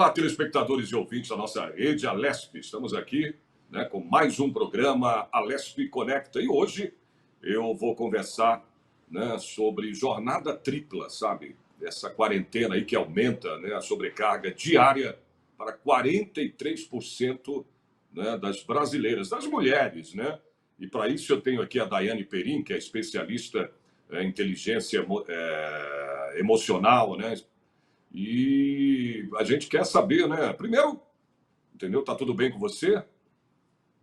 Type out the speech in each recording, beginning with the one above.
Olá, telespectadores e ouvintes da nossa rede Alesp. Estamos aqui, né, com mais um programa Alesp Conecta. E hoje eu vou conversar, né, sobre jornada tripla, sabe? Essa quarentena aí que aumenta, né, a sobrecarga diária para 43%, né, das brasileiras, das mulheres, né? E para isso eu tenho aqui a Daiane Perim, que é especialista em inteligência emocional, né? E a gente quer saber, né? Primeiro, entendeu? Tá tudo bem com você,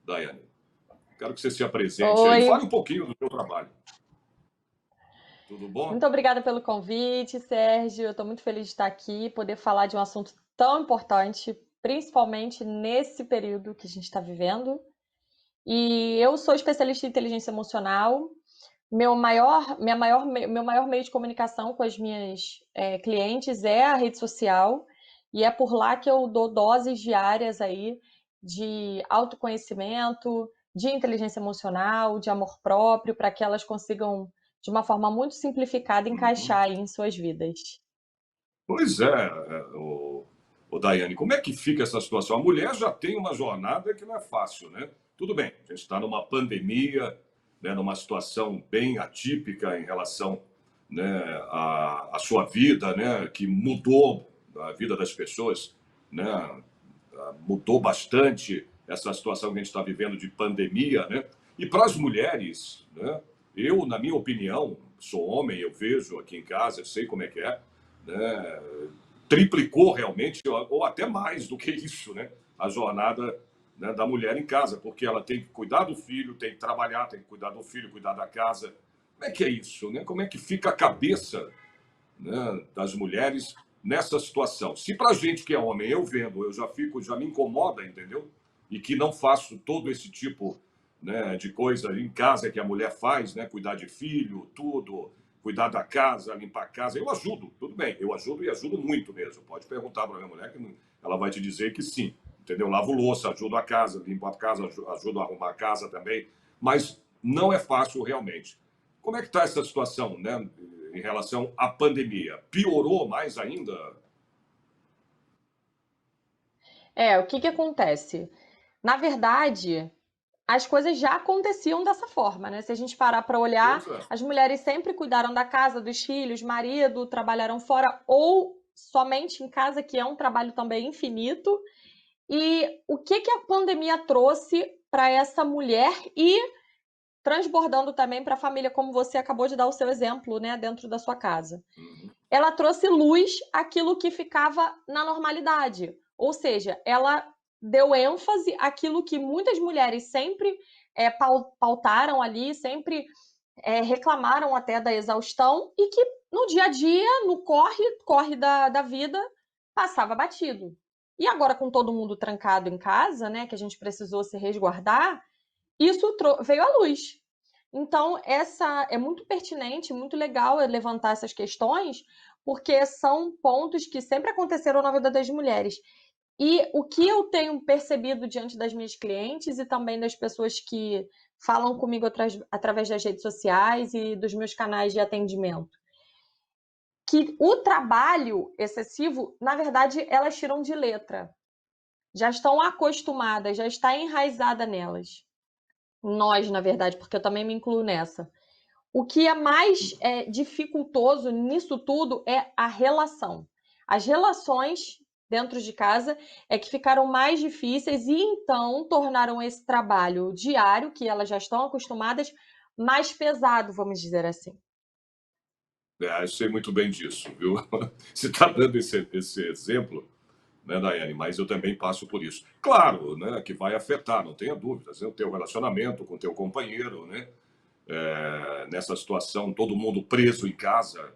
Daiane? Quero que você se apresente aí. Oi, Fale um pouquinho do seu trabalho. Tudo bom? muito obrigada pelo convite, Sérgio. Eu estou muito feliz de estar aqui, poder falar de um assunto tão importante, principalmente nesse período que a gente está vivendo. E eu sou especialista em inteligência emocional. Meu maior meio de comunicação com as minhas clientes é a rede social, e é por lá que eu dou doses diárias aí de autoconhecimento, de inteligência emocional, de amor próprio, para que elas consigam, de uma forma muito simplificada, Uhum. encaixar aí em suas vidas. Pois é, o Daiane, como é que fica essa situação? A mulher já tem uma jornada que não é fácil, né? Tudo bem, a gente está numa pandemia, né, numa situação bem atípica em relação, né, à sua vida, né, que mudou a vida das pessoas, né? Mudou bastante essa situação que a gente está vivendo de pandemia, né? E para as mulheres, né? Eu, na minha opinião, sou homem, eu vejo aqui em casa, eu sei como é que é, né? Triplicou realmente, ou até mais do que isso, né? A jornada, né, da mulher em casa, porque ela tem que cuidar do filho, tem que trabalhar, tem que cuidar do filho, cuidar da casa. Como é que é isso, né? Como é que fica a cabeça, né, das mulheres nessa situação? Se para gente que é homem, eu vendo, eu já me incomoda, entendeu? E que não faço todo esse tipo, né, de coisa em casa que a mulher faz, né? Cuidar de filho, tudo, cuidar da casa, limpar a casa. Eu ajudo, tudo bem, eu ajudo e ajudo muito mesmo. Pode perguntar para minha mulher que ela vai te dizer que sim, entendeu? Lavo louça, ajudo a casa, limpo a casa, ajudo a arrumar a casa também. Mas não é fácil realmente. Como é que está essa situação, né, em relação à pandemia? Piorou mais ainda? O que que acontece? Na verdade, as coisas já aconteciam dessa forma, né? Se a gente parar para olhar, Pois é. as mulheres sempre cuidaram da casa, dos filhos, marido, trabalharam fora ou somente em casa, que é um trabalho também infinito. E o que que a pandemia trouxe para essa mulher e transbordando também para a família, como você acabou de dar o seu exemplo, né, dentro da sua casa? Uhum. Ela trouxe luz àquilo que ficava na normalidade, ou seja, ela deu ênfase àquilo que muitas mulheres sempre pautaram ali, sempre reclamaram até da exaustão e que no dia a dia, no corre da vida, passava batido. E agora, com todo mundo trancado em casa, né, que a gente precisou se resguardar, isso veio à luz. Então, essa é muito pertinente, muito legal levantar essas questões, porque são pontos que sempre aconteceram na vida das mulheres. E o que eu tenho percebido diante das minhas clientes e também das pessoas que falam comigo através das redes sociais e dos meus canais de atendimento, que o trabalho excessivo, na verdade, elas tiram de letra. Já estão acostumadas, já está enraizada nelas. Nós, na verdade, porque eu também me incluo nessa. O que é mais dificultoso nisso tudo é a relação. As relações dentro de casa é que ficaram mais difíceis e então tornaram esse trabalho diário, que elas já estão acostumadas, mais pesado, vamos dizer assim. Eu sei muito bem disso, viu? Você está dando esse exemplo, né, Daiane? Mas eu também passo por isso. Claro, né, que vai afetar, não tenha dúvidas, né, o teu relacionamento com o teu companheiro, né? Nessa situação, todo mundo preso em casa,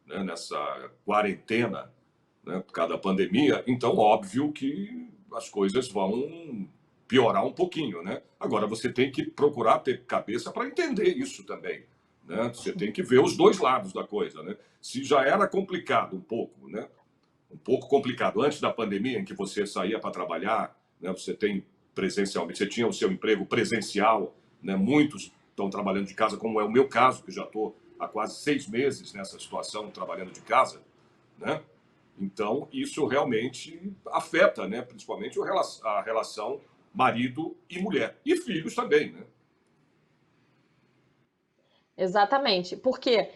né, nessa quarentena, né, por causa da pandemia, então óbvio que as coisas vão piorar um pouquinho, né? Agora você tem que procurar ter cabeça para entender isso também, né? Você tem que ver os dois lados da coisa, né? Se já era complicado um pouco, né? Um pouco complicado antes da pandemia, em que você saía para trabalhar, né? Você tem presencialmente, você tinha o seu emprego presencial, né? Muitos estão trabalhando de casa, como é o meu caso, que já estou há quase 6 meses nessa situação, trabalhando de casa, né? Então, isso realmente afeta, né? Principalmente a relação marido e mulher. E filhos também, né? Exatamente, porque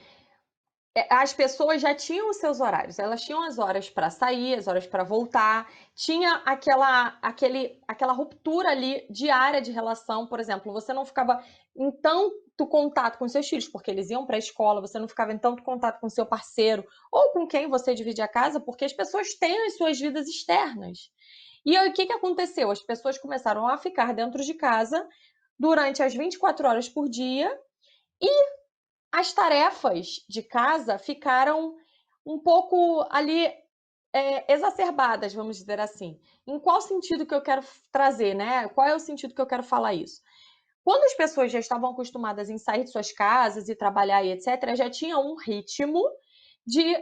as pessoas já tinham os seus horários, elas tinham as horas para sair, as horas para voltar, tinha aquela ruptura ali diária de relação, por exemplo, você não ficava em tanto contato com seus filhos, porque eles iam para a escola, você não ficava em tanto contato com seu parceiro, ou com quem você divide a casa, porque as pessoas têm as suas vidas externas. E aí, o que aconteceu? As pessoas começaram a ficar dentro de casa durante as 24 horas por dia, e as tarefas de casa ficaram um pouco ali exacerbadas, vamos dizer assim. Em qual sentido que eu quero trazer, né? Qual é o sentido que eu quero falar isso? Quando as pessoas já estavam acostumadas em sair de suas casas e trabalhar e etc., já tinham um ritmo de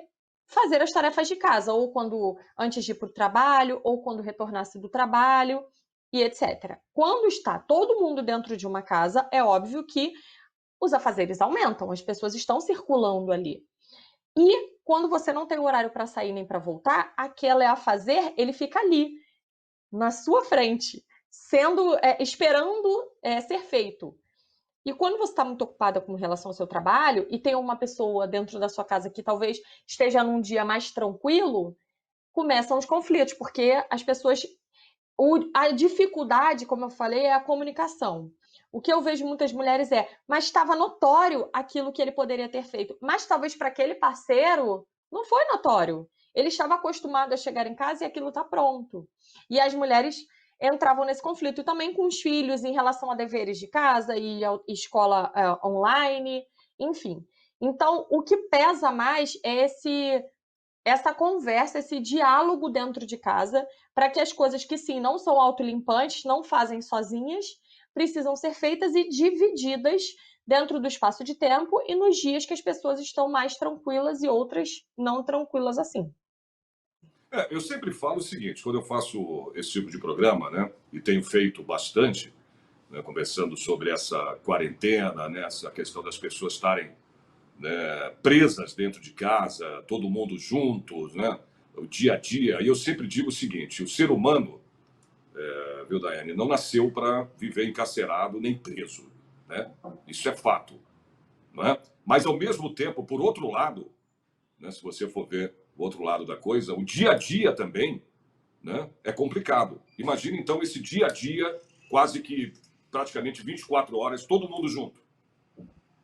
fazer as tarefas de casa, ou quando antes de ir para o trabalho, ou quando retornasse do trabalho e etc. Quando está todo mundo dentro de uma casa, é óbvio que os afazeres aumentam, as pessoas estão circulando ali. E quando você não tem horário para sair nem para voltar, aquele afazer, ele fica ali, na sua frente, esperando ser feito. E quando você está muito ocupada com relação ao seu trabalho e tem uma pessoa dentro da sua casa que talvez esteja num dia mais tranquilo, começam os conflitos, porque as pessoas a dificuldade, como eu falei, é a comunicação. O que eu vejo muitas mulheres mas estava notório aquilo que ele poderia ter feito. Mas talvez para aquele parceiro não foi notório. Ele estava acostumado a chegar em casa e aquilo está pronto. E as mulheres entravam nesse conflito. E também com os filhos em relação a deveres de casa e a escola online, enfim. Então, o que pesa mais é essa conversa, esse diálogo dentro de casa, para que as coisas que sim não são autolimpantes, não fazem sozinhas, precisam ser feitas e divididas dentro do espaço de tempo e nos dias que as pessoas estão mais tranquilas e outras não tranquilas assim. Eu sempre falo o seguinte, quando eu faço esse tipo de programa, né, e tenho feito bastante, né, conversando sobre essa quarentena, né, essa questão das pessoas estarem, né, presas dentro de casa, todo mundo juntos, né, o dia a dia. E eu sempre digo o seguinte: o ser humano, viu, Daiane, não nasceu para viver encarcerado nem preso, né? Isso é fato, não é? Mas ao mesmo tempo, por outro lado, né, se você for ver o outro lado da coisa, o dia a dia também, né, é complicado. Imagina então esse dia a dia, quase que praticamente 24 horas, todo mundo junto.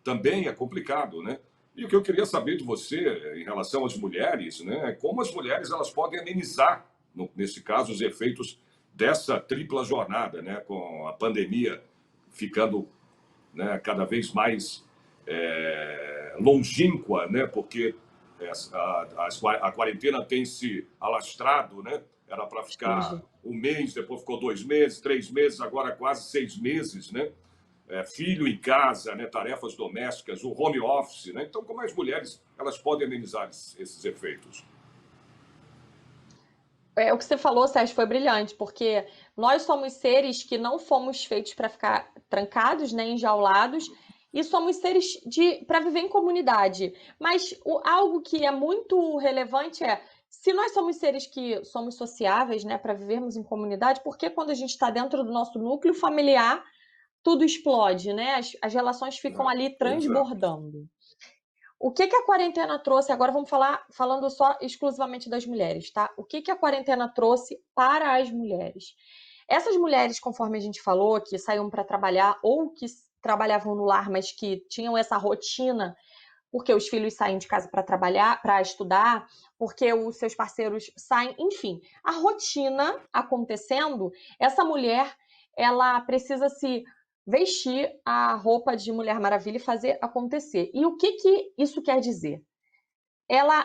Também é complicado, né? E o que eu queria saber de você em relação às mulheres, né, é como as mulheres elas podem amenizar, nesse caso, os efeitos dessa tripla jornada, né, com a pandemia ficando, né, cada vez mais longínqua, né, porque a quarentena tem se alastrado, né? Era para ficar Entendi. um mês, depois ficou 2 meses, 3 meses, agora quase 6 meses, né? Filho em casa, né? Tarefas domésticas, o home office, né? Então, como as mulheres elas podem amenizar esses efeitos? O que você falou, Sérgio, foi brilhante, porque nós somos seres que não fomos feitos para ficar trancados, né, enjaulados, e somos seres para viver em comunidade. Mas algo que é muito relevante se nós somos seres que somos sociáveis, né, para vivermos em comunidade, por que quando a gente está dentro do nosso núcleo familiar, tudo explode, né? As relações ficam ali Pois é. transbordando. O que a quarentena trouxe? Agora vamos falando só exclusivamente das mulheres, tá? O que a quarentena trouxe para as mulheres? Essas mulheres, conforme a gente falou, que saíam para trabalhar ou que trabalhavam no lar, mas que tinham essa rotina, porque os filhos saem de casa para trabalhar, para estudar, porque os seus parceiros saem, enfim, a rotina acontecendo, essa mulher, ela precisa se vestir a roupa de Mulher Maravilha e fazer acontecer. E o que isso quer dizer? Ela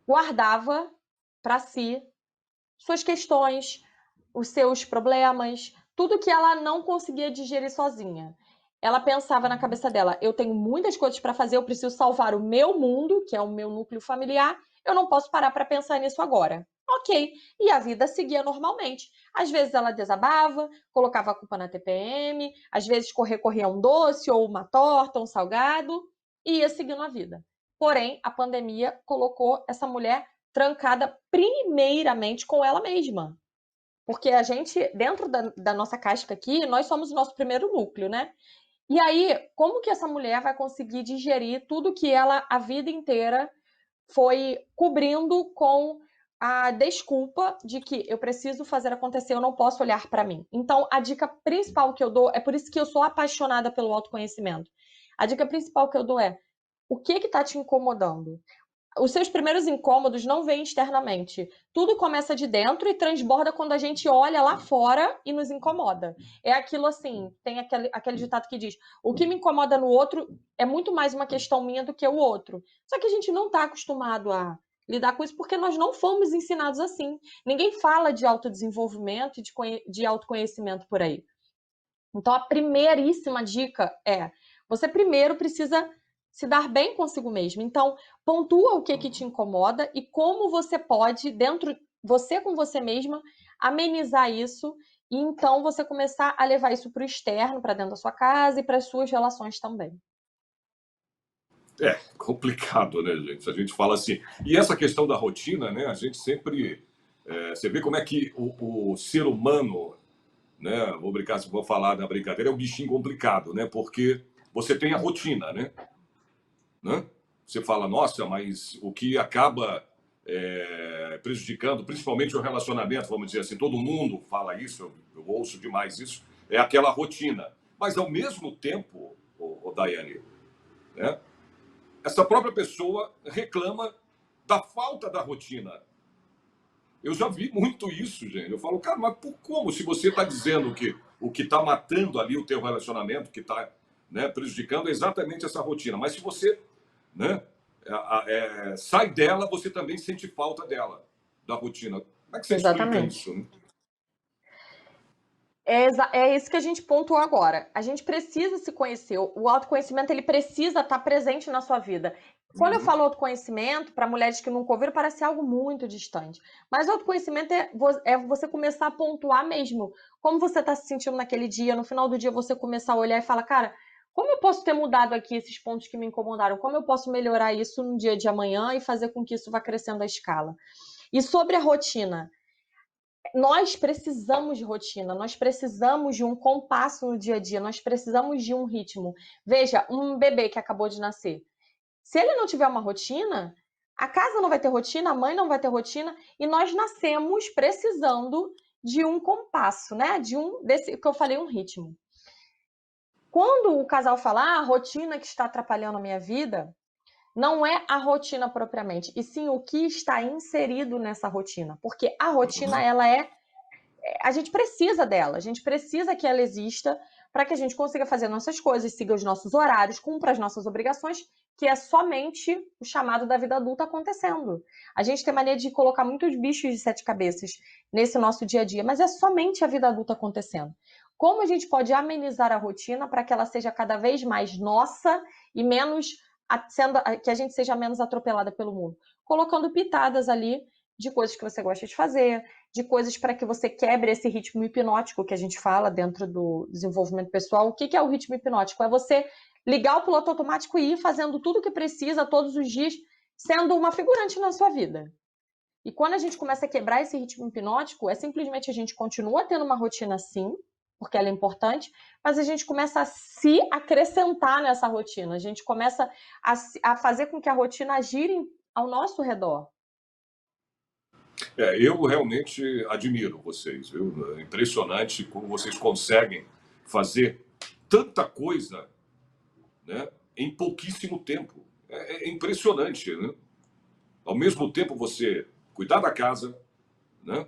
guardava para si suas questões, os seus problemas, tudo que ela não conseguia digerir sozinha. Ela pensava na cabeça dela: eu tenho muitas coisas para fazer, eu preciso salvar o meu mundo, que é o meu núcleo familiar, eu não posso parar para pensar nisso agora. Ok. E a vida seguia normalmente. Às vezes ela desabava, colocava a culpa na TPM, às vezes corria um doce ou uma torta, um salgado, e ia seguindo a vida. Porém, a pandemia colocou essa mulher trancada primeiramente com ela mesma. Porque a gente, dentro da nossa casca aqui, nós somos o nosso primeiro núcleo, né? E aí, como que essa mulher vai conseguir digerir tudo que ela, a vida inteira, foi cobrindo com a desculpa de que eu preciso fazer acontecer, eu não posso olhar para mim. Então, a dica principal que eu dou, é por isso que eu sou apaixonada pelo autoconhecimento. A dica principal que eu dou é: o que está te incomodando? Os seus primeiros incômodos não vêm externamente. Tudo começa de dentro e transborda quando a gente olha lá fora e nos incomoda. É aquilo assim, tem aquele ditado que diz: o que me incomoda no outro é muito mais uma questão minha do que o outro. Só que a gente não está acostumado a lidar com isso porque nós não fomos ensinados assim. Ninguém fala de autodesenvolvimento e de autoconhecimento por aí. Então, a primeiríssima dica é: você primeiro precisa se dar bem consigo mesmo. Então, pontua o que te incomoda e como você pode, dentro, você com você mesma, amenizar isso e então você começar a levar isso para o externo, para dentro da sua casa e para as suas relações também. É complicado, né, gente? A gente fala assim. E essa questão da rotina, né? A gente sempre. Você vê como é que o ser humano, né? Vou falar da brincadeira, é um bichinho complicado, né? Porque você tem a rotina, né? Você fala, nossa, mas o que acaba prejudicando, principalmente o relacionamento, vamos dizer assim, todo mundo fala isso, eu ouço demais isso, é aquela rotina. Mas ao mesmo tempo, o Daiane, né? Essa própria pessoa reclama da falta da rotina. Eu já vi muito isso, gente. Eu falo, cara, mas por como? Se você está dizendo que o que está matando ali o teu relacionamento, que está, né, prejudicando é exatamente essa rotina. Mas se você, né, sai dela, você também sente falta dela, da rotina. Como é que você explica Exatamente. isso, né? É isso que a gente pontuou agora. A gente precisa se conhecer. O autoconhecimento ele precisa estar presente na sua vida. Quando eu Uhum. falo autoconhecimento, para mulheres que nunca ouviram, parece algo muito distante. Mas o autoconhecimento é você começar a pontuar mesmo. Como você está se sentindo naquele dia, no final do dia você começar a olhar e falar, cara, como eu posso ter mudado aqui esses pontos que me incomodaram? Como eu posso melhorar isso no dia de amanhã e fazer com que isso vá crescendo a escala? E sobre a rotina, nós precisamos de rotina, nós precisamos de um compasso no dia a dia, nós precisamos de um ritmo. Veja, um bebê que acabou de nascer, se ele não tiver uma rotina, a casa não vai ter rotina, a mãe não vai ter rotina, e nós nascemos precisando de um compasso, né? Desse que eu falei, um ritmo. Quando o casal fala, a rotina que está atrapalhando a minha vida, não é a rotina propriamente, e sim o que está inserido nessa rotina, porque a rotina Uhum. ela a gente precisa dela, a gente precisa que ela exista para que a gente consiga fazer nossas coisas, siga os nossos horários, cumpra as nossas obrigações, que é somente o chamado da vida adulta acontecendo. A gente tem mania de colocar muitos bichos de sete cabeças nesse nosso dia a dia, mas é somente a vida adulta acontecendo. Como a gente pode amenizar a rotina para que ela seja cada vez mais nossa e menos que a gente seja menos atropelada pelo mundo? Colocando pitadas ali de coisas que você gosta de fazer, de coisas para que você quebre esse ritmo hipnótico que a gente fala dentro do desenvolvimento pessoal. O que é o ritmo hipnótico? É você ligar o piloto automático e ir fazendo tudo o que precisa todos os dias, sendo uma figurante na sua vida. E quando a gente começa a quebrar esse ritmo hipnótico, é simplesmente a gente continua tendo uma rotina sim, porque ela é importante, mas a gente começa a se acrescentar nessa rotina. A gente começa a fazer com que a rotina gire ao nosso redor. Eu realmente admiro vocês, viu? É impressionante como vocês conseguem fazer tanta coisa, né, em pouquíssimo tempo. É impressionante, né? Ao mesmo tempo você cuidar da casa, né?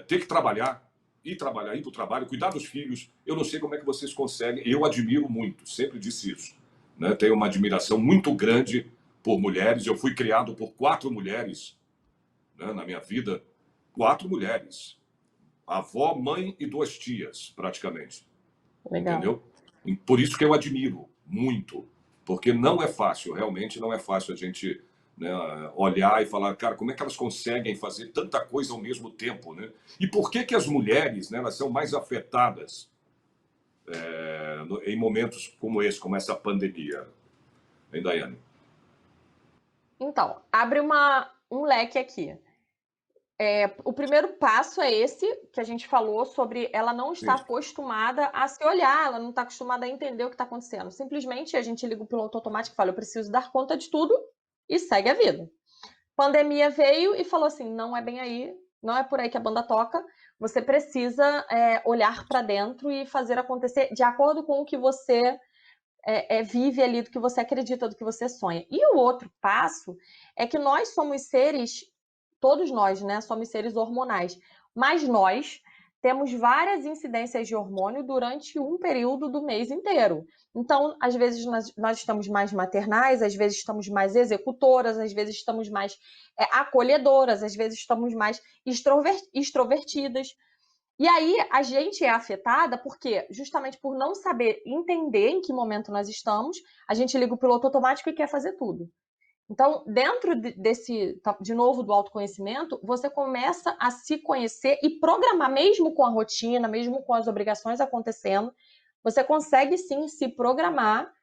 Ter que trabalhar, ir trabalhar, ir para o trabalho, cuidar dos filhos. Eu não sei como é que vocês conseguem. Eu admiro muito, sempre disse isso. Né? Tenho uma admiração muito grande por mulheres. Eu fui criado por 4 mulheres, né, na minha vida. 4 mulheres. Avó, mãe e 2 tias, praticamente. Legal. Entendeu? E por isso que eu admiro muito, porque não é fácil, realmente não é fácil a gente, né, olhar e falar, cara, como é que elas conseguem fazer tanta coisa ao mesmo tempo, né? E por que que as mulheres, né, elas são mais afetadas em momentos como esse, como essa pandemia, hein, Daiane? Então, abre uma um leque aqui. O primeiro passo é esse que a gente falou sobre ela não estar Sim. acostumada a se olhar, ela não está acostumada a entender o que está acontecendo. Simplesmente a gente liga o piloto automático e fala, eu preciso dar conta de tudo e segue a vida. Pandemia veio e falou assim, não é bem aí, não é por aí que a banda toca, você precisa olhar para dentro e fazer acontecer de acordo com o que você vive ali, do que você acredita, do que você sonha. E o outro passo é que nós somos seres, todos nós, né, somos seres hormonais, mas nós temos várias incidências de hormônio durante um período do mês inteiro. Então, às vezes nós estamos mais maternais, às vezes estamos mais executoras, às vezes estamos mais acolhedoras, às vezes estamos mais extrovertidas. E aí a gente é afetada porque, justamente por não saber entender em que momento nós estamos, a gente liga o piloto automático e quer fazer tudo. Então, dentro desse, de novo, do autoconhecimento, você começa a se conhecer e programar, mesmo com a rotina, mesmo com as obrigações acontecendo, você consegue sim se programar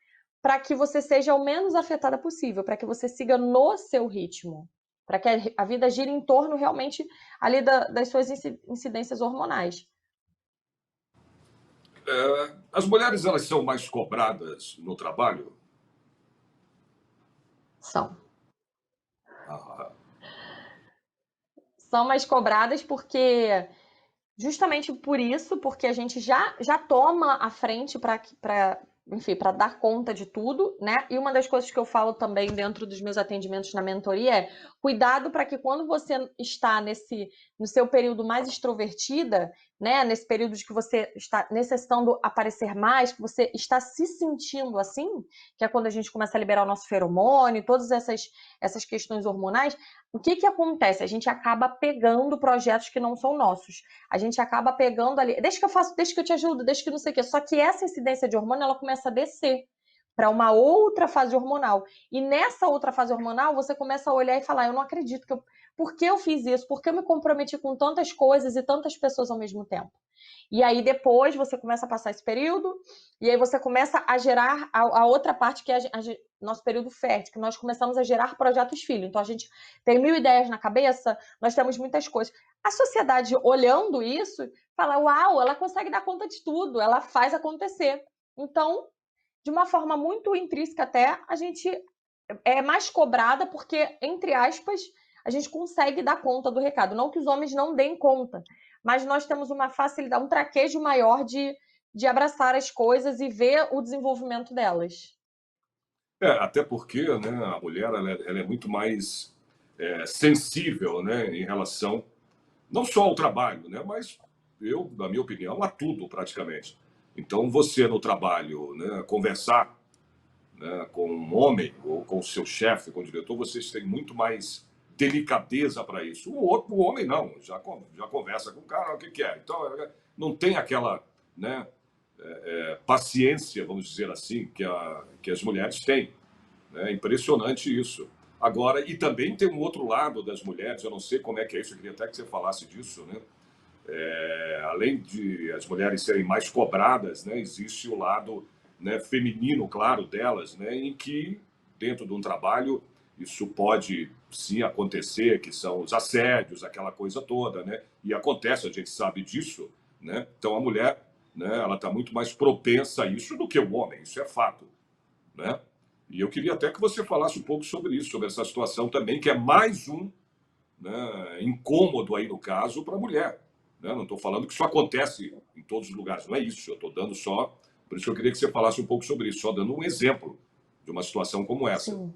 para que você seja o menos afetada possível, para que você siga no seu ritmo, para que a vida gire em torno realmente ali das suas incidências hormonais. As mulheres, elas são mais cobradas no trabalho? São. Ah, São mais cobradas porque, justamente por isso, porque a gente já toma a frente para, enfim, para dar conta de tudo, né? E uma das coisas que eu falo também dentro dos meus atendimentos na mentoria é cuidado para que quando você está no seu período mais extrovertida, né? Nesse período de que você está necessitando aparecer mais, que você está se sentindo assim, que é quando a gente começa a liberar o nosso feromônio, todas essas questões hormonais, o que que acontece? A gente acaba pegando projetos que não são nossos. A gente acaba pegando ali, deixa que eu faço, deixa que eu te ajudo, deixa que não sei o quê. Só que essa incidência de hormônio, ela começa a descer para uma outra fase hormonal. E nessa outra fase hormonal, você começa a olhar e falar, eu não acredito por que eu fiz isso? Por que eu me comprometi com tantas coisas e tantas pessoas ao mesmo tempo? E aí depois você começa a passar esse período, e aí você começa a gerar a outra parte, que é nosso período fértil, que nós começamos a gerar projetos filho. Então a gente tem 1000 ideias na cabeça, nós temos muitas coisas. A sociedade olhando isso, fala, uau, ela consegue dar conta de tudo, ela faz acontecer. Então, de uma forma muito intrínseca até, a gente é mais cobrada porque, entre aspas, a gente consegue dar conta do recado. Não que os homens não deem conta, mas nós temos uma facilidade, um traquejo maior de abraçar as coisas e ver o desenvolvimento delas. até porque, né, a mulher ela é muito mais sensível, né, em relação não só ao trabalho, né, mas eu, na minha opinião, a tudo praticamente. Então, você no trabalho, né, conversar, né, com um homem ou com o seu chefe, com o diretor, vocês têm muito mais delicadeza para isso. O homem não, já conversa com o cara, o que quer. Então, não tem aquela, né, paciência, vamos dizer assim, que as mulheres têm. Né? É impressionante isso. Agora, e também tem um outro lado das mulheres, eu não sei como é que é isso, eu queria até que você falasse disso, né? Além de as mulheres serem mais cobradas, né, existe o lado, né, feminino, claro, delas, né, em que, dentro de um trabalho, isso pode sim acontecer, que são os assédios, aquela coisa toda, né, e acontece, a gente sabe disso, né, então a mulher, né, ela está muito mais propensa a isso do que o homem, isso é fato, né, e eu queria até que você falasse um pouco sobre isso, sobre essa situação também, que é mais um, né, incômodo aí no caso para a mulher. Né? Não estou falando que isso acontece em todos os lugares, não é isso. Eu estou dando só. Por isso eu queria que você falasse um pouco sobre isso, só dando um exemplo de uma situação como essa. Sim,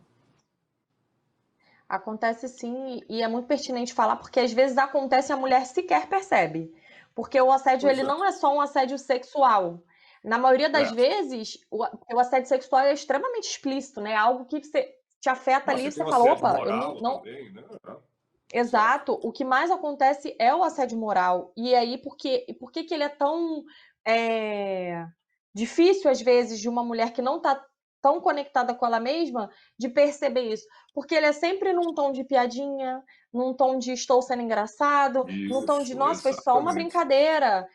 acontece sim, e é muito pertinente falar, porque às vezes acontece e a mulher sequer percebe. Porque o assédio, Pois ele é. não é só um assédio sexual. Na maioria das É. vezes, o assédio sexual é extremamente explícito, né? Algo que você te afeta Não, ali você e tem você o fala, assédio opa, eu moral não. também, né? Exato. Exato. O que mais acontece é o assédio moral. E aí, por que que ele é tão é, difícil, às vezes, de uma mulher que não está tão conectada com ela mesma, de perceber isso? Porque ele é sempre num tom de piadinha, num tom de estou sendo engraçado, num tom de Isso, nossa, foi só uma exatamente. brincadeira.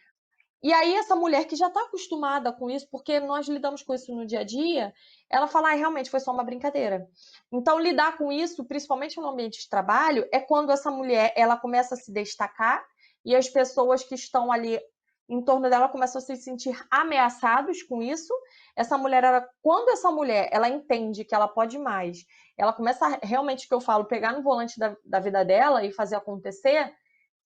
E aí essa mulher que já está acostumada com isso, porque nós lidamos com isso no dia a dia, ela fala, ah, realmente foi só uma brincadeira. Então lidar com isso, principalmente no ambiente de trabalho, é quando essa mulher ela começa a se destacar e as pessoas que estão ali em torno dela começam a se sentir ameaçados com isso. Essa mulher, quando essa mulher ela entende que ela pode mais, ela começa a, realmente, que eu falo, pegar no volante da vida dela e fazer acontecer,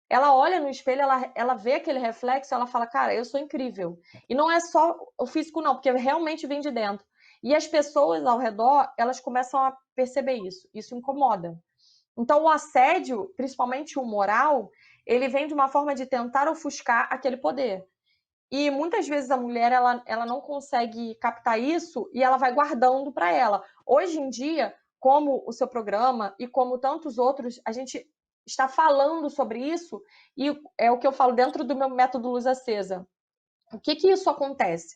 ela olha no espelho, ela vê aquele reflexo, ela fala, cara, eu sou incrível. E não é só o físico, não, porque realmente vem de dentro. E as pessoas ao redor, elas começam a perceber isso. Isso incomoda. Então, o assédio, principalmente o moral, ele vem de uma forma de tentar ofuscar aquele poder. E muitas vezes a mulher ela não consegue captar isso e ela vai guardando para ela. Hoje em dia, como o seu programa e como tantos outros, a gente está falando sobre isso e é o que eu falo dentro do meu método Luz Acesa. O que isso acontece?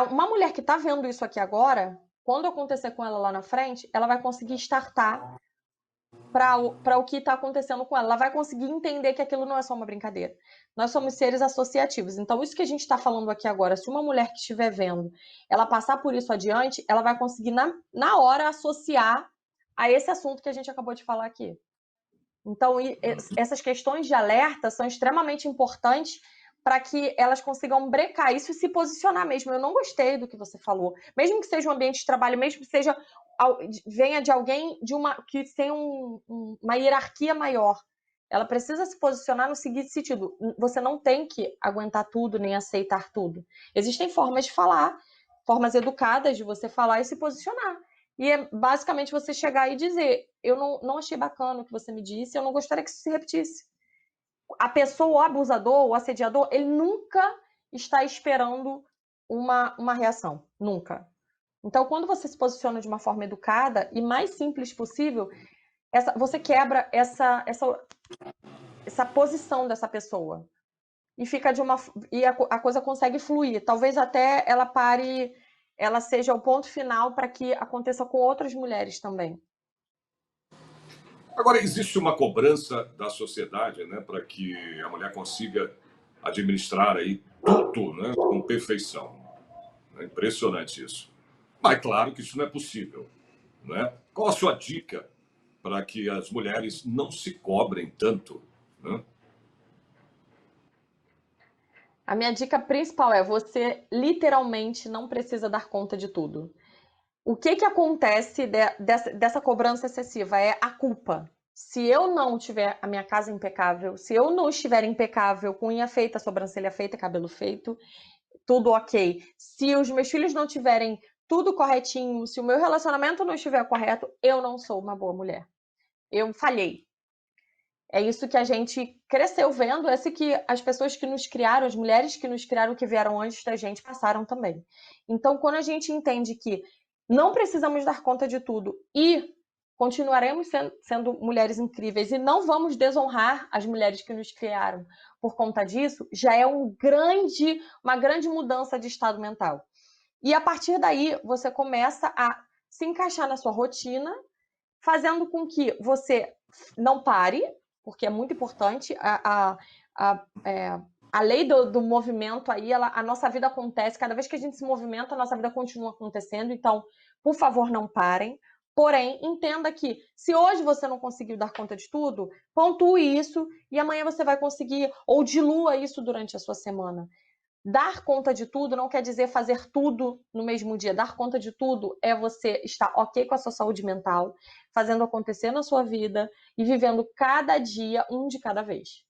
Uma mulher que está vendo isso aqui agora, quando acontecer com ela lá na frente, ela vai conseguir startar para o que está acontecendo com ela. Ela vai conseguir entender que aquilo não é só uma brincadeira. Nós somos seres associativos. Então, isso que a gente está falando aqui agora, se uma mulher que estiver vendo, ela passar por isso adiante, ela vai conseguir, na hora, associar a esse assunto que a gente acabou de falar aqui. Então, essas questões de alerta são extremamente importantes para que elas consigam brecar isso e se posicionar mesmo. Eu não gostei do que você falou. Mesmo que seja um ambiente de trabalho, mesmo que seja venha de alguém que tem uma hierarquia maior. Ela precisa se posicionar no seguinte sentido: você não tem que aguentar tudo nem aceitar tudo. Existem formas de falar, formas educadas de você falar e se posicionar. E é basicamente você chegar e dizer: eu não achei bacana o que você me disse, eu não gostaria que isso se repetisse. A pessoa, o abusador, o assediador, ele nunca está esperando uma reação. Nunca. Então, quando você se posiciona de uma forma educada e mais simples possível, você quebra essa posição dessa pessoa. E fica e a coisa consegue fluir. Talvez até ela pare, ela seja o ponto final para que aconteça com outras mulheres também. Agora, existe uma cobrança da sociedade, né, para que a mulher consiga administrar aí tudo, né, com perfeição. É impressionante isso. Mas claro que isso não é possível, né? Qual a sua dica para que as mulheres não se cobrem tanto, né? A minha dica principal é: você literalmente não precisa dar conta de tudo. O que acontece dessa cobrança excessiva é a culpa. Se eu não tiver a minha casa impecável, se eu não estiver impecável, com unha feita, sobrancelha feita, cabelo feito, tudo ok. Se os meus filhos não tiverem tudo corretinho, se o meu relacionamento não estiver correto, eu não sou uma boa mulher. Eu falhei. É isso que a gente cresceu vendo, esse que as pessoas que nos criaram, as mulheres que nos criaram, que vieram antes da gente, passaram também. Então, quando a gente entende que não precisamos dar conta de tudo e continuaremos sendo mulheres incríveis e não vamos desonrar as mulheres que nos criaram por conta disso, já é uma grande mudança de estado mental. E a partir daí, você começa a se encaixar na sua rotina, fazendo com que você não pare, porque é muito importante, a lei do movimento aí, a nossa vida acontece, cada vez que a gente se movimenta, a nossa vida continua acontecendo, então, por favor, não parem. Porém, entenda que se hoje você não conseguiu dar conta de tudo, pontue isso e amanhã você vai conseguir, ou dilua isso durante a sua semana. Dar conta de tudo não quer dizer fazer tudo no mesmo dia. Dar conta de tudo é você estar ok com a sua saúde mental, fazendo acontecer na sua vida e vivendo cada dia um de cada vez.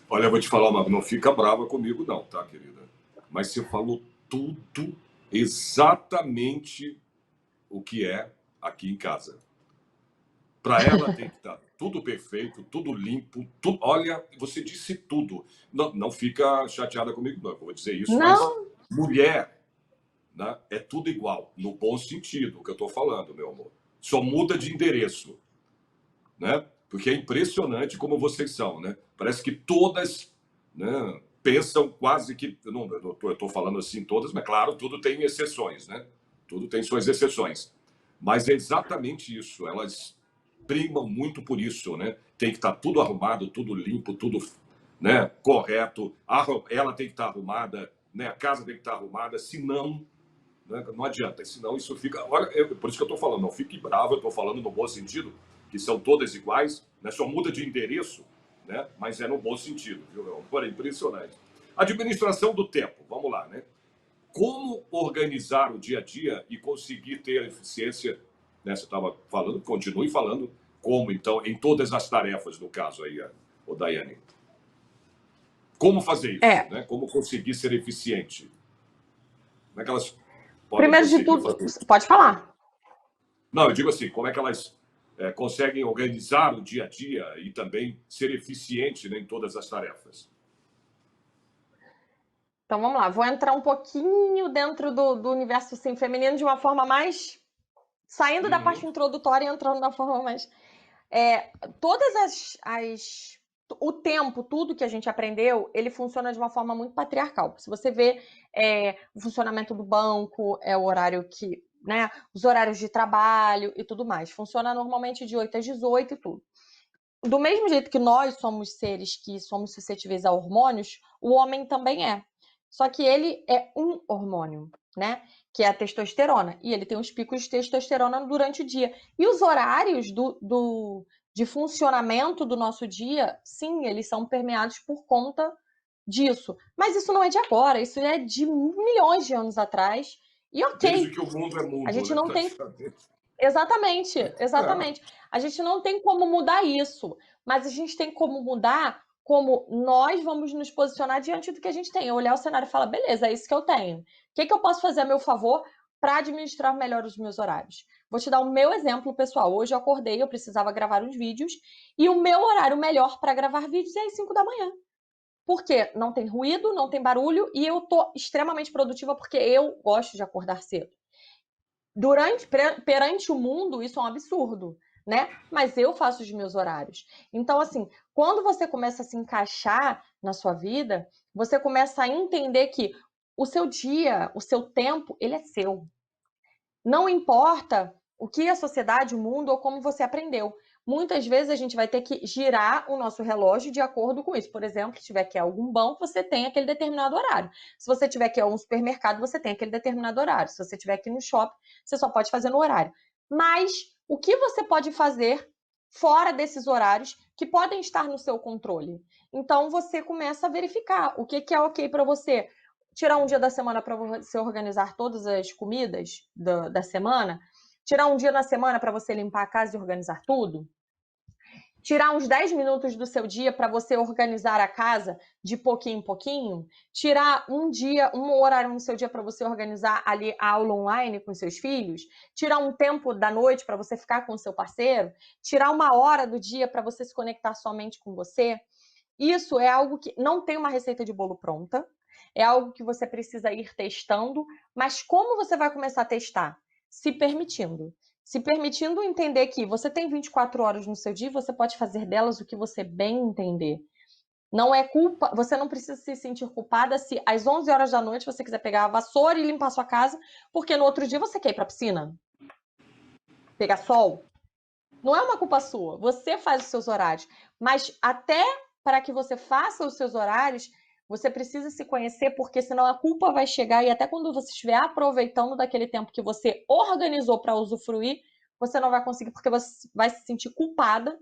Olha, eu vou te falar uma, não fica brava comigo não, tá, querida? Mas você falou tudo exatamente o que é aqui em casa. Para ela tem que estar tudo perfeito, tudo limpo, tudo. Olha, você disse tudo. Não, não fica chateada comigo, não. Eu vou dizer isso, mas Não, mulher, né, é tudo igual, no bom sentido, o que eu estou falando, meu amor. Só muda de endereço, né? Porque é impressionante como vocês são, né? Parece que todas, né, pensam quase que. Eu estou falando assim todas, mas claro, tudo tem exceções, né? Tudo tem suas exceções. Mas é exatamente isso. Elas primam muito por isso, né? Tem que estar tudo arrumado, tudo limpo, tudo, né, correto, ela tem que estar arrumada, né, a casa tem que estar arrumada, senão, né, não adianta, senão isso fica... Olha, por isso que eu estou falando, não fique bravo, eu estou falando no bom sentido, que são todas iguais, né, só muda de endereço, né, mas é no bom sentido, viu? É impressionante. Administração do tempo, vamos lá, né? Como organizar o dia a dia e conseguir ter eficiência, né? Você estava falando, continue falando, como então, em todas as tarefas, no caso aí, o Daiane. Como fazer isso, É, né? Como conseguir ser eficiente? Como é que elas podem primeiro de conseguir tudo, fazer isso? pode falar. Não, eu digo assim, como é que elas conseguem organizar o dia a dia e também ser eficiente, né, em todas as tarefas? Então vamos lá, vou entrar um pouquinho dentro do universo assim, feminino de uma forma mais. Saindo da parte Uhum. introdutória e entrando na forma mais. Todas o tempo, tudo que a gente aprendeu, ele funciona de uma forma muito patriarcal. Se você vê o funcionamento do banco, é o horário que, né, os horários de trabalho e tudo mais. Funciona normalmente de 8 às 18 e tudo. Do mesmo jeito que nós somos seres que somos suscetíveis a hormônios, o homem também é. Só que ele é um hormônio, né? Que é a testosterona. E ele tem os picos de testosterona durante o dia. E os horários de funcionamento do nosso dia, sim, eles são permeados por conta disso. Mas isso não é de agora, isso é de milhões de anos atrás. E Desde ok, que o mundo é a mundo, gente né? não tem. Praticamente. Exatamente, É. exatamente. A gente não tem como mudar isso, mas a gente tem como mudar como nós vamos nos posicionar diante do que a gente tem. Olhar o cenário e falar, beleza, é isso que eu tenho. O que eu posso fazer a meu favor para administrar melhor os meus horários? Vou te dar o meu exemplo, pessoal. Hoje eu acordei, eu precisava gravar uns vídeos, e o meu horário melhor para gravar vídeos é às 5 da manhã. Porque não tem ruído, não tem barulho, e eu tô extremamente produtiva porque eu gosto de acordar cedo. Perante o mundo, isso é um absurdo, né? Mas eu faço os meus horários. Então, assim, quando você começa a se encaixar na sua vida, você começa a entender que o seu dia, o seu tempo, ele é seu. Não importa o que a sociedade, o mundo ou como você aprendeu. Muitas vezes a gente vai ter que girar o nosso relógio de acordo com isso. Por exemplo, se tiver que ir a algum banco, você tem aquele determinado horário. Se você tiver que ir a um supermercado, você tem aquele determinado horário. Se você tiver que ir no shopping, você só pode fazer no horário. Mas o que você pode fazer fora desses horários que podem estar no seu controle? Então você começa a verificar o que é ok para você. Tirar um dia da semana para você organizar todas as comidas da semana, tirar um dia na semana para você limpar a casa e organizar tudo, tirar uns 10 minutos do seu dia para você organizar a casa de pouquinho em pouquinho, tirar um dia, um horário no seu dia para você organizar ali a aula online com seus filhos, tirar um tempo da noite para você ficar com o seu parceiro, tirar uma hora do dia para você se conectar somente com você. Isso é algo que não tem uma receita de bolo pronta, é algo que você precisa ir testando, mas como você vai começar a testar? Se permitindo. Se permitindo entender que você tem 24 horas no seu dia e você pode fazer delas o que você bem entender. Não é culpa, você não precisa se sentir culpada se às 11 horas da noite você quiser pegar a vassoura e limpar a sua casa, porque no outro dia você quer ir para a piscina, pegar sol. Não é uma culpa sua, você faz os seus horários, mas até para que você faça os seus horários, você precisa se conhecer, porque senão a culpa vai chegar e até quando você estiver aproveitando daquele tempo que você organizou para usufruir, você não vai conseguir porque você vai se sentir culpada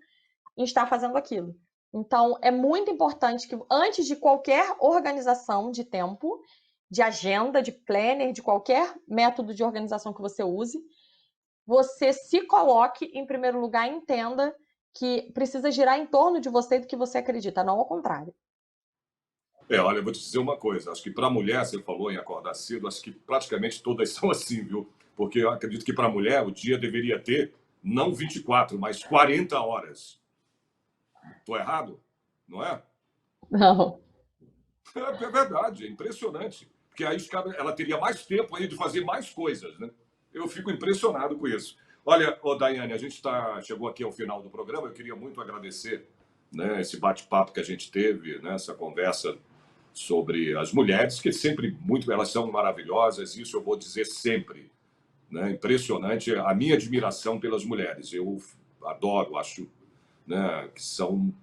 em estar fazendo aquilo. Então, é muito importante que antes de qualquer organização de tempo, de agenda, de planner, de qualquer método de organização que você use, você se coloque em primeiro lugar e entenda que precisa girar em torno de você e do que você acredita, não ao contrário. Olha, eu vou te dizer uma coisa. Acho que para a mulher, você falou em acordar cedo, acho que praticamente todas são assim, viu? Porque eu acredito que para a mulher o dia deveria ter não 24, mas 40 horas. Estou errado? Não é? Não. É verdade, é impressionante. Porque aí ela teria mais tempo aí de fazer mais coisas, né? Eu fico impressionado com isso. Olha, Daiane, a gente chegou aqui ao final do programa. Eu queria muito agradecer, né, esse bate-papo que a gente teve, né, essa conversa sobre as mulheres, que sempre muito, elas são maravilhosas, isso eu vou dizer sempre, né? Impressionante a minha admiração pelas mulheres. Eu adoro, acho, né, que são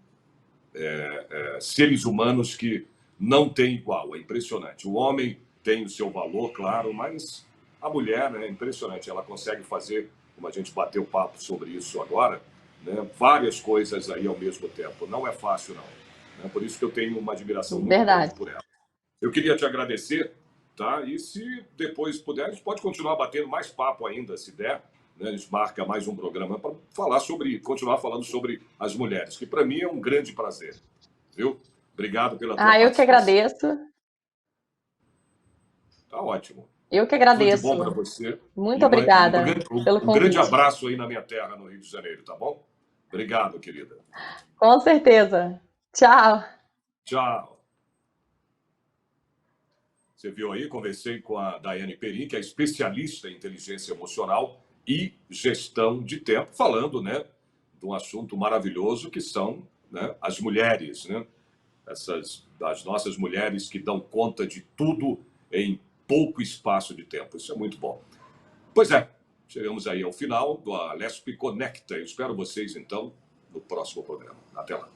seres humanos que não têm igual. É impressionante. O homem tem o seu valor, claro, mas a mulher, né, é impressionante. Ela consegue fazer, como a gente bateu papo sobre isso agora, né, várias coisas aí ao mesmo tempo. Não é fácil, não. Né? Por isso que eu tenho uma admiração muito grande Verdade. por ela. Eu queria te agradecer, tá? E se depois puder, a gente pode continuar batendo mais papo ainda, se der. Né? A gente marca mais um programa para falar sobre, continuar falando sobre as mulheres, que para mim é um grande prazer, viu? Obrigado pela tua Eu que participação. agradeço. Tá ótimo. Eu que Tudo de agradeço. bom para você. Muito E obrigada pelo um grande convite. abraço aí na minha terra, no Rio de Janeiro, tá bom? Obrigado, querida. Com certeza. Tchau. Tchau. Você viu aí, conversei com a Daiane Perim, que é especialista em inteligência emocional e gestão de tempo, falando, né, de um assunto maravilhoso que são, né, as mulheres, né? Das nossas mulheres que dão conta de tudo em pouco espaço de tempo. Isso é muito bom. Pois é, chegamos aí ao final do Alesp Conecta. Eu espero vocês, então, no próximo programa. Até lá.